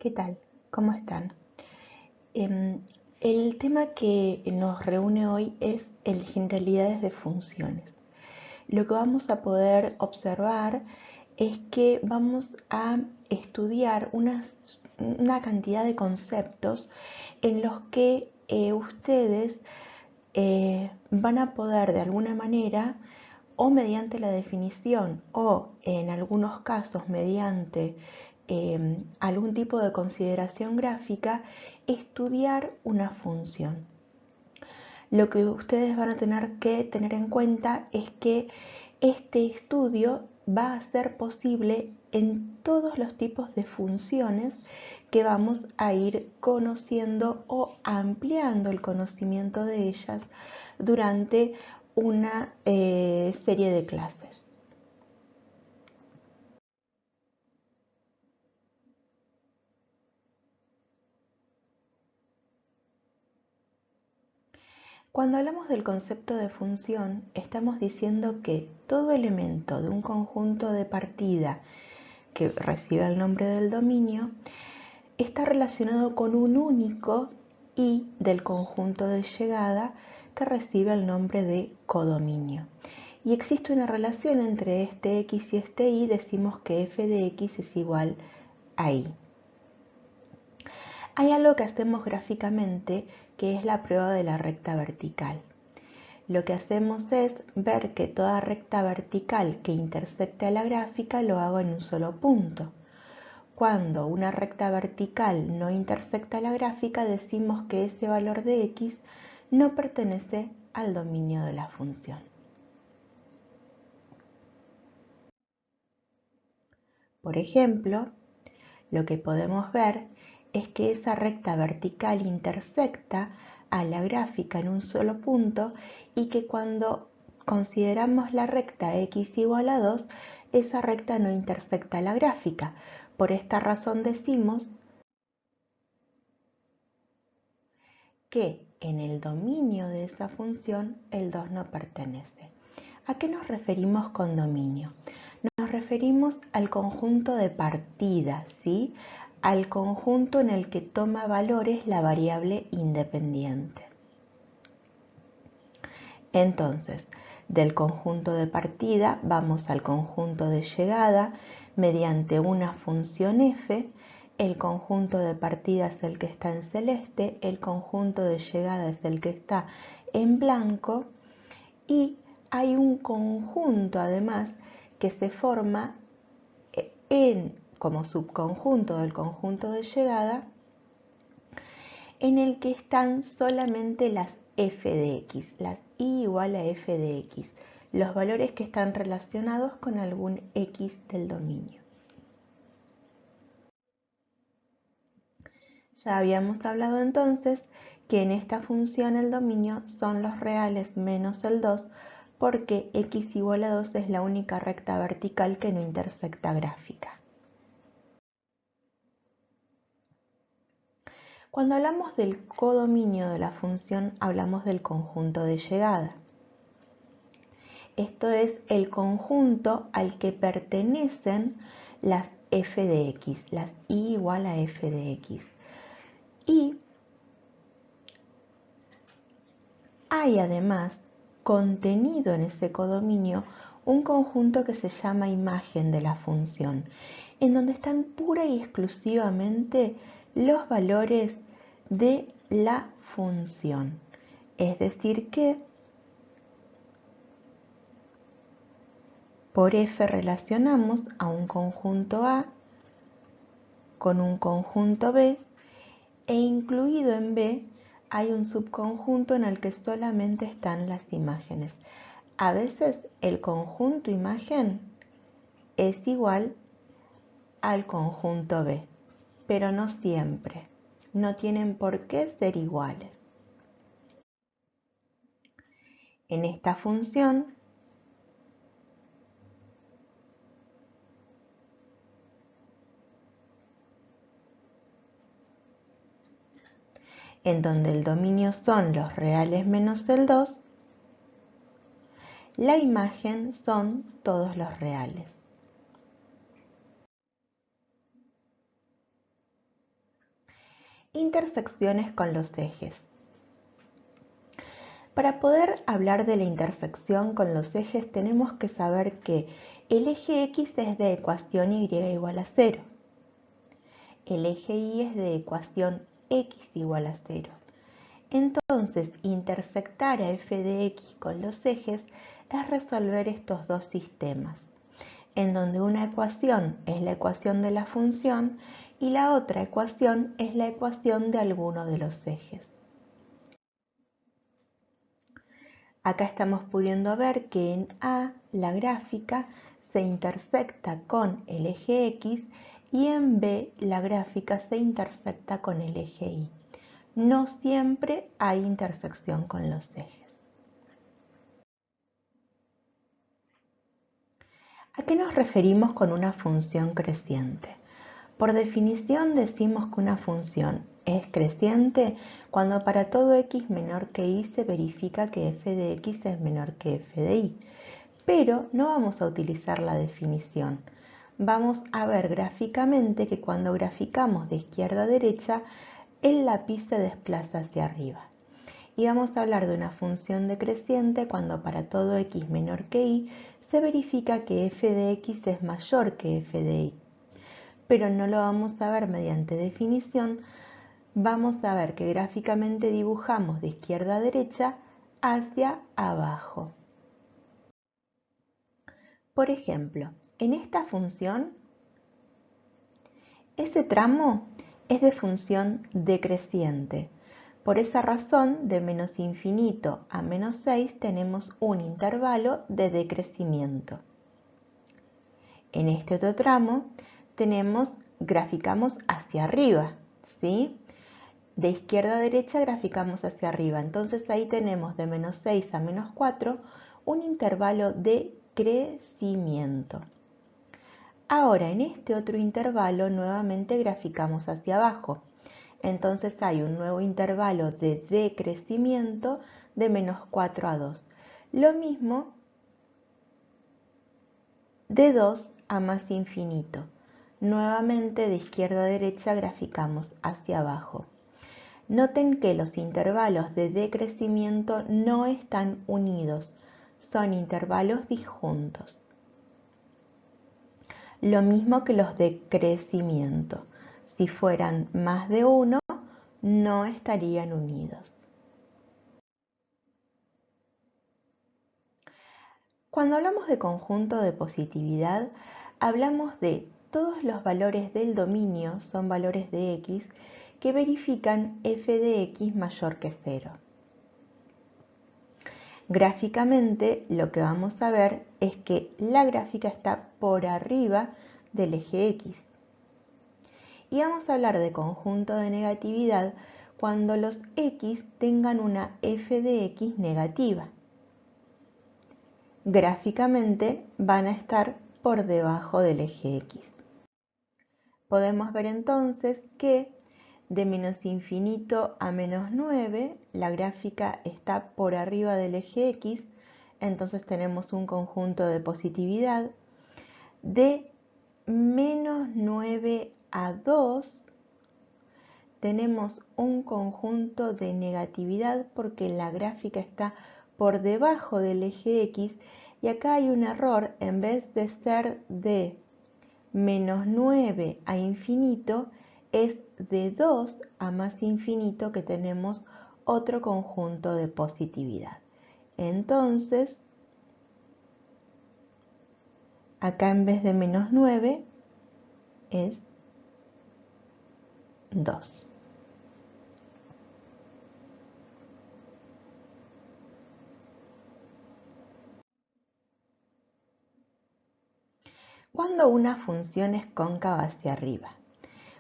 ¿Qué tal? ¿Cómo están? Em, el tema que nos reúne hoy es el generalidades de funciones. Lo que vamos a poder observar es que vamos a estudiar una cantidad de conceptos en los que ustedes van a poder de alguna manera o mediante la definición o en algunos casos mediante algún tipo de consideración gráfica, estudiar una función. Lo que ustedes van a tener que tener en cuenta es que este estudio va a ser posible en todos los tipos de funciones que vamos a ir conociendo o ampliando el conocimiento de ellas durante una serie de clases. Cuando hablamos del concepto de función, estamos diciendo que todo elemento de un conjunto de partida que recibe el nombre del dominio está relacionado con un único y del conjunto de llegada que recibe el nombre de codominio. Y existe una relación entre este x y este y, decimos que f de x es igual a y. Hay algo que hacemos gráficamente que es la prueba de la recta vertical. Lo que hacemos es ver que toda recta vertical que intersecte a la gráfica lo hago en un solo punto. Cuando una recta vertical no intersecta la gráfica, decimos que ese valor de x no pertenece al dominio de la función. Por ejemplo, lo que podemos ver es que esa recta vertical intersecta a la gráfica en un solo punto y que cuando consideramos la recta x igual a 2, esa recta no intersecta a la gráfica. Por esta razón decimos que en el dominio de esa función el 2 no pertenece. ¿A qué nos referimos con dominio? Nos referimos al conjunto de partida, ¿sí? Al conjunto en el que toma valores la variable independiente. Entonces, del conjunto de partida vamos al conjunto de llegada mediante una función f. El conjunto de partida es el que está en celeste, el conjunto de llegada es el que está en blanco y hay un conjunto además que se forma como subconjunto del conjunto de llegada en el que están solamente las f de x, las y igual a f de x, los valores que están relacionados con algún x del dominio. Ya habíamos hablado entonces que en esta función el dominio son los reales menos el 2 porque x igual a 2 es la única recta vertical que no intersecta gráfica. Cuando hablamos del codominio de la función hablamos del conjunto de llegada. Esto es el conjunto al que pertenecen las f de x, las y igual a f de x. Y hay además contenido en ese codominio un conjunto que se llama imagen de la función, en donde están pura y exclusivamente los valores de la función. Es decir que por f relacionamos a un conjunto A con un conjunto B e incluido en B hay un subconjunto en el que solamente están las imágenes. A veces el conjunto imagen es igual al conjunto B, pero no siempre. No tienen por qué ser iguales. En esta función, en donde el dominio son los reales menos el 2, la imagen son todos los reales. Intersecciones con los ejes. Para poder hablar de la intersección con los ejes tenemos que saber que el eje X es de ecuación Y igual a 0. El eje Y es de ecuación X igual a 0. Entonces, intersectar a f de x con los ejes es resolver estos dos sistemas, en donde una ecuación es la ecuación de la función y la otra ecuación es la ecuación de alguno de los ejes. Acá estamos pudiendo ver que en A la gráfica se intersecta con el eje X y en B la gráfica se intersecta con el eje Y. No siempre hay intersección con los ejes. ¿A qué nos referimos con una función creciente? Por definición decimos que una función es creciente cuando para todo x menor que y se verifica que f de x es menor que f de y. Pero no vamos a utilizar la definición. Vamos a ver gráficamente que cuando graficamos de izquierda a derecha, el lápiz se desplaza hacia arriba. Y vamos a hablar de una función decreciente cuando para todo x menor que y se verifica que f de x es mayor que f de y. Pero no lo vamos a ver mediante definición, vamos a ver que gráficamente dibujamos de izquierda a derecha hacia abajo. Por ejemplo, en esta función, ese tramo es de función decreciente. Por esa razón, de menos infinito a menos 6 tenemos un intervalo de decrecimiento. En este otro tramo graficamos hacia arriba, ¿sí? De izquierda a derecha graficamos hacia arriba. Entonces ahí tenemos de menos 6 a menos 4 un intervalo de crecimiento. Ahora en este otro intervalo nuevamente graficamos hacia abajo. Entonces hay un nuevo intervalo de decrecimiento de menos 4 a 2. Lo mismo de 2 a más infinito. Nuevamente de izquierda a derecha graficamos hacia abajo. Noten que los intervalos de decrecimiento no están unidos, son intervalos disjuntos. Lo mismo que los de crecimiento. Si fueran más de uno, no estarían unidos. Cuando hablamos de conjunto de positividad, hablamos de todos los valores del dominio, son valores de x, que verifican f de x mayor que 0. Gráficamente, lo que vamos a ver es que la gráfica está por arriba del eje x. Y vamos a hablar de conjunto de negatividad cuando los x tengan una f de x negativa. Gráficamente van a estar por debajo del eje x. Podemos ver entonces que de menos infinito a menos 9 la gráfica está por arriba del eje x, entonces tenemos un conjunto de positividad. De menos 9 a 2 tenemos un conjunto de negatividad porque la gráfica está por debajo del eje x y acá hay un error, en vez de ser de menos 9 a infinito, es de 2 a más infinito que tenemos otro conjunto de positividad. Entonces, acá en vez de menos 9 es 2. Cuando una función es cóncava hacia arriba,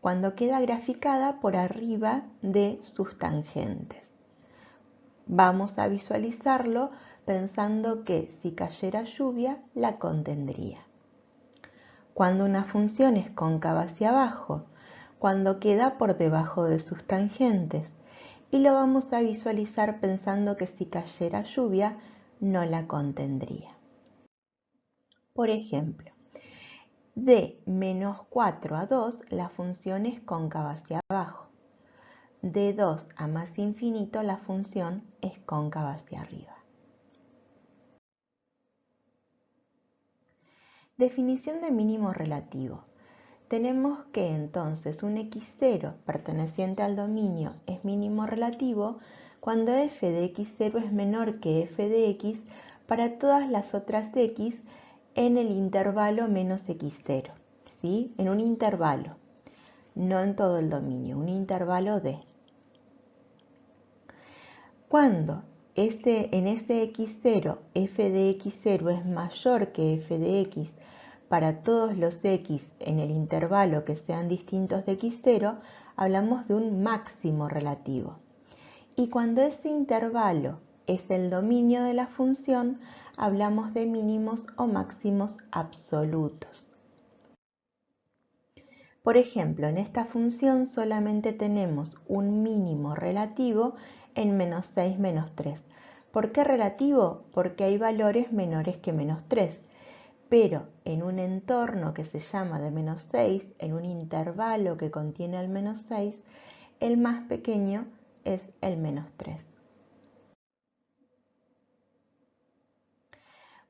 cuando queda graficada por arriba de sus tangentes. Vamos a visualizarlo pensando que si cayera lluvia la contendría. Cuando una función es cóncava hacia abajo, cuando queda por debajo de sus tangentes, y lo vamos a visualizar pensando que si cayera lluvia no la contendría. Por ejemplo, de menos 4 a 2 la función es cóncava hacia abajo. de 2 a más infinito la función es cóncava hacia arriba. Definición de mínimo relativo. Tenemos que entonces un x0 perteneciente al dominio es mínimo relativo cuando f de x0 es menor que f de x para todas las otras x en el intervalo menos x0, ¿sí? En un intervalo, no en todo el dominio, un intervalo de. Cuando en ese x0 f de x0 es mayor que f de x para todos los x en el intervalo que sean distintos de x0, hablamos de un máximo relativo. Y cuando ese intervalo es el dominio de la función, hablamos de mínimos o máximos absolutos. Por ejemplo, en esta función solamente tenemos un mínimo relativo en menos 6, menos 3. ¿Por qué relativo? Porque hay valores menores que menos 3. Pero en un entorno que se llama de menos 6, en un intervalo que contiene al menos 6, el más pequeño es el menos 3.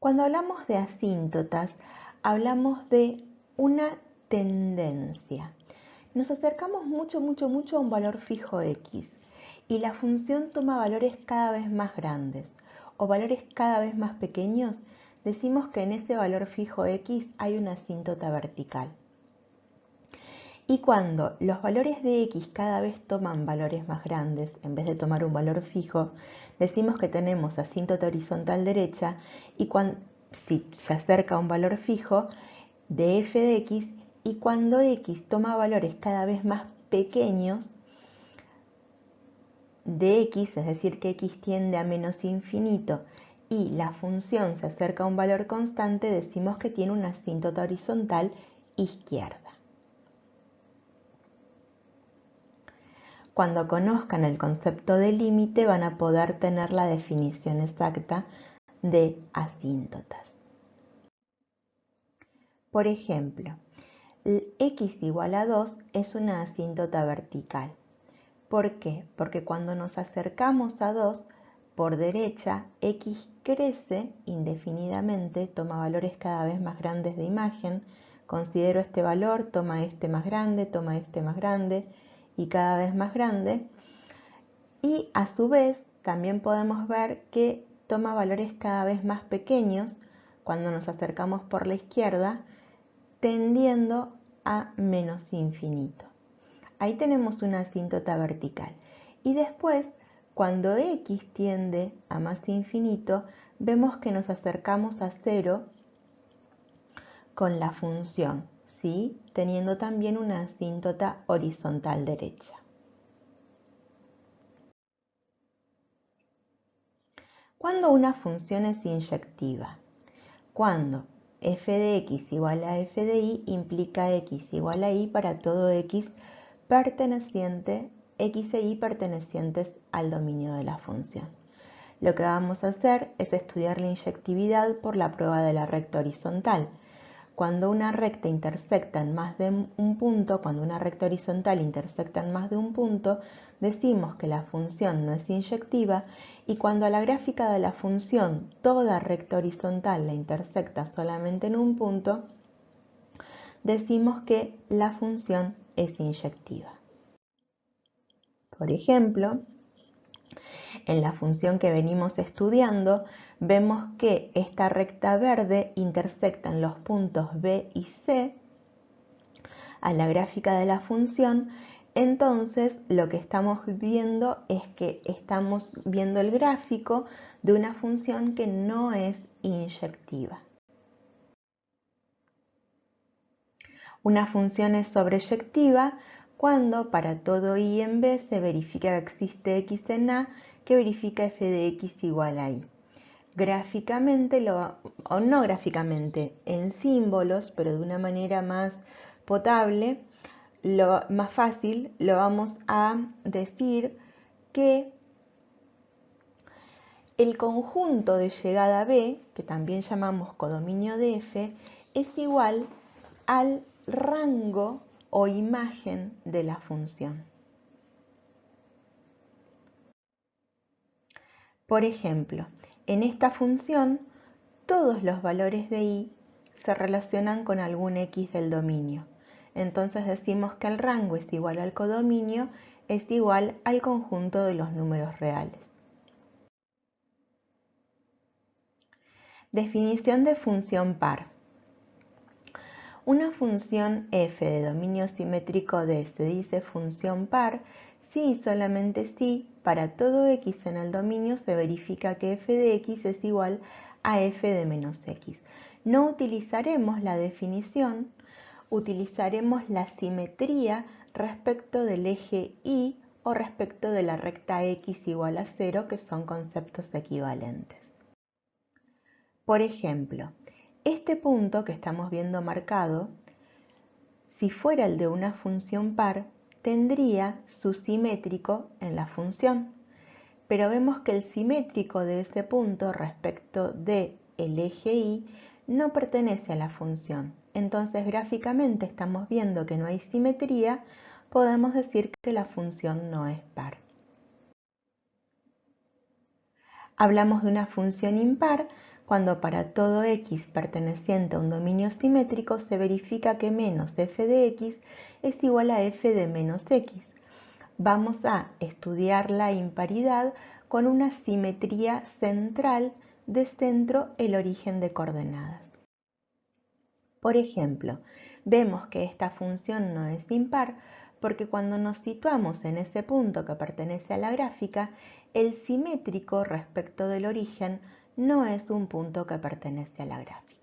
Cuando hablamos de asíntotas, hablamos de una tendencia. Nos acercamos mucho a un valor fijo x y la función toma valores cada vez más grandes o valores cada vez más pequeños. Decimos que en ese valor fijo x hay una asíntota vertical. Y cuando los valores de x cada vez toman valores más grandes, en vez de tomar un valor fijo, decimos que tenemos asíntota horizontal derecha y si se acerca a un valor fijo de f de x, y cuando x toma valores cada vez más pequeños de x, es decir, que x tiende a menos infinito y la función se acerca a un valor constante, decimos que tiene una asíntota horizontal izquierda. Cuando conozcan el concepto de límite van a poder tener la definición exacta de asíntotas. Por ejemplo, x igual a 2 es una asíntota vertical. ¿Por qué? Porque cuando nos acercamos a 2, por derecha, x crece indefinidamente, toma valores cada vez más grandes de imagen, considero este valor, toma este más grande, toma este más grande y cada vez más grande. Y a su vez, también podemos ver que toma valores cada vez más pequeños cuando nos acercamos por la izquierda, tendiendo a menos infinito. Ahí tenemos una asíntota vertical. Y después, cuando x tiende a más infinito, vemos que nos acercamos a 0 con la función, ¿sí? Teniendo también una asíntota horizontal derecha. ¿Cuándo una función es inyectiva? Cuando f de x igual a f de y implica x igual a y para todo x perteneciente, x e y pertenecientes al dominio de la función. Lo que vamos a hacer es estudiar la inyectividad por la prueba de la recta horizontal. Cuando una recta intersecta en más de un punto, cuando una recta horizontal intersecta en más de un punto, decimos que la función no es inyectiva, y cuando a la gráfica de la función toda recta horizontal la intersecta solamente en un punto, decimos que la función es inyectiva. Por ejemplo, en la función que venimos estudiando, vemos que esta recta verde intersecta en los puntos B y C a la gráfica de la función. Entonces lo que estamos viendo es que estamos viendo el gráfico de una función que no es inyectiva. Una función es sobreyectiva cuando para todo y en B se verifica que existe x en A que verifica f de x igual a y. Gráficamente, o no gráficamente, en símbolos, pero de una manera más potable, más fácil, lo vamos a decir que el conjunto de llegada B, que también llamamos codominio de F, es igual al rango o imagen de la función. Por ejemplo, en esta función, todos los valores de y se relacionan con algún x del dominio. Entonces decimos que el rango es igual al codominio, es igual al conjunto de los números reales. Definición de función par. Una función f de dominio simétrico D se dice función par si y solamente si para todo x en el dominio se verifica que f de x es igual a f de menos x. No utilizaremos la definición, utilizaremos la simetría respecto del eje y o respecto de la recta x igual a 0, que son conceptos equivalentes. Por ejemplo, este punto que estamos viendo marcado, si fuera el de una función par, tendría su simétrico en la función. Pero vemos que el simétrico de ese punto respecto del eje y no pertenece a la función. Entonces, gráficamente estamos viendo que no hay simetría, podemos decir que la función no es par. Hablamos de una función impar cuando para todo x perteneciente a un dominio simétrico se verifica que menos f de x es igual a f de menos x. Vamos a estudiar la imparidad con una simetría central de centro el origen de coordenadas. Por ejemplo, vemos que esta función no es impar porque cuando nos situamos en ese punto que pertenece a la gráfica, el simétrico respecto del origen no es un punto que pertenece a la gráfica.